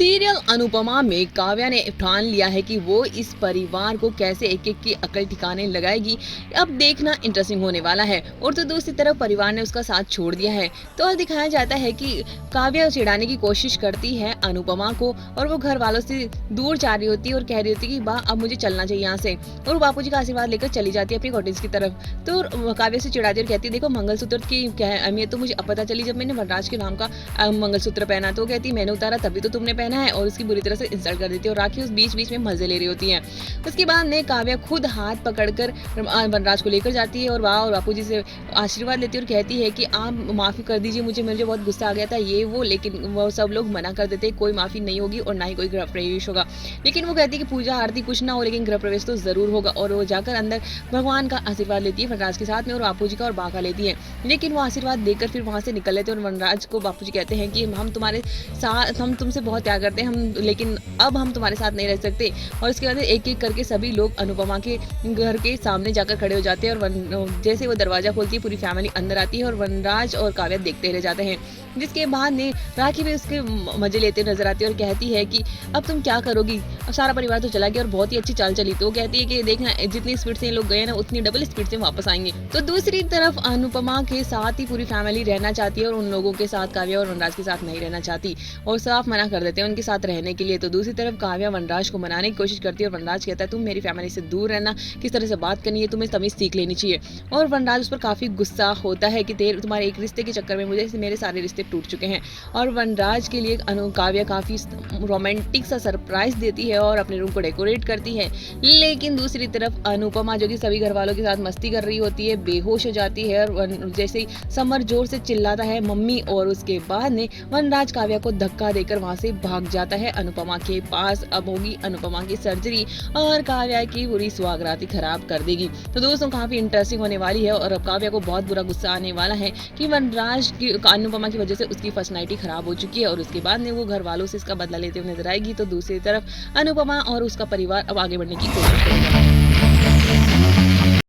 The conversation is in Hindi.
सीरियल अनुपमा में काव्या ने ठान लिया है कि वो इस परिवार को कैसे एक एक की अकल ठिकाने लगाएगी। अब देखना इंटरेस्टिंग होने वाला है। और तो दूसरी तरफ परिवार ने उसका साथ छोड़ दिया है। तो और दिखाया जाता है कि काव्या चिढ़ाने की कोशिश करती है अनुपमा को और वो घर वालों से दूर जा रही होती है और कह रही होती है कि बा अब मुझे चलना चाहिए यहाँ से। और बापूजी का आशीर्वाद लेकर चली जाती है अपनी कॉटेज की तरफ। तो काव्या से चिढ़ाती और कहती है देखो मंगलसूत्र की क्या अहमियत तो मुझे अब पता चली जब मैंने वनराज के नाम का मंगलसूत्र पहना। तो वो कहती मैंने उतारा तभी तो तुमने पहना है। और उसकी बुरी तरह से इंसल्ट कर देती है और राखी उस बीच बीच में मजे ले रही होती है। उसके बाद ने काव्या खुद हाथ पकड़कर वनराज को लेकर जाती है और वहाँ और बापूजी से आशीर्वाद लेती है और कहती है कि आप माफी कर दीजिए मुझे बहुत गुस्सा आ गया था ये वो। लेकिन वो सब लोग मना कर देते कोई माफी नहीं होगी और ना ही कोई गृह प्रवेश होगा। लेकिन वो कहती है कि पूजा आरती कुछ ना हो लेकिन गृह प्रवेश तो जरूर होगा। और वो जाकर अंदर भगवान का आशीर्वाद लेती है वनराज के साथ में और बापूजी का और बा का लेती है। लेकिन वो आशीर्वाद देकर फिर वहां से निकल लेते हैं और वनराज को बापूजी कहते हैं कि हम तुम्हारे साथ हम तुमसे बहुत प्यार करते हैं हम लेकिन अब हम तुम्हारे साथ नहीं रह सकते। और उसके बाद एक एक करके सभी लोग अनुपमा के घर के सामने जाकर खड़े हो जाते हैं और जैसे वो दरवाजा खोलती है पूरी फैमिली अंदर आती है और वनराज और काव्या देखते रह जाते हैं। जिसके बाद ने राखी भी उसके मजे लेते नजर आती है और कहती है कि अब तुम क्या करोगी, अब सारा परिवार तो चला गया और बहुत ही अच्छी चाल चली। तो वो कहती है कि देखना जितनी स्पीड से ये लोग गए ना उतनी डबल स्पीड से वापस आएंगे। तो दूसरी तरफ अनुपमा के साथ ही पूरी फैमिली रहना चाहती है और उन लोगों के साथ काव्या और वनराज के साथ नहीं रहना चाहती और साफ मना कर देते हैं उनके साथ रहने के लिए। तो दूसरी तरफ काव्या वनराज को मनाने की कोशिश करती है और वनराज कहता है तुम मेरी फैमिली से दूर रहना, किस तरह से बात करनी है तुम्हें तमीज सीख लेनी चाहिए। और वनराज उस पर काफी गुस्सा होता है कि तुम्हारे एक रिश्ते के चक्कर में मुझे मेरे सारे रिश्ते टूट चुके हैं। और वनराज के लिए काव्या काफी रोमांटिक सा सरप्राइज देती है और अपने रूम को डेकोरेट करती है। लेकिन दूसरी तरफ अनुपमा जो कि सभी घर वालों के साथ मस्ती कर रही होती है बेहोश हो जाती है और जैसे ही समर जोर से चिल्लाता है मम्मी और उसके बाद ने वनराज काव्या को धक्का देकर वहां से भाग जाता है अनुपमा के पास। अब होगी अनुपमा की सर्जरी और काव्या की पूरी सुहागराती खराब कर देगी। तो दोस्तों काफी इंटरेस्टिंग होने वाली है और अब काव्या को बहुत बुरा गुस्सा आने वाला है कि वनराज की अनुपमा की वजह से उसकी फर्स्ट नाइट ही खराब हो चुकी है और उसके बाद ने वो घर वालों से इसका बदला लेते हुए नजर आएगी। तो दूसरी तरफ अनुपमा और उसका परिवार अब आगे बढ़ने की कोशिश करेगा।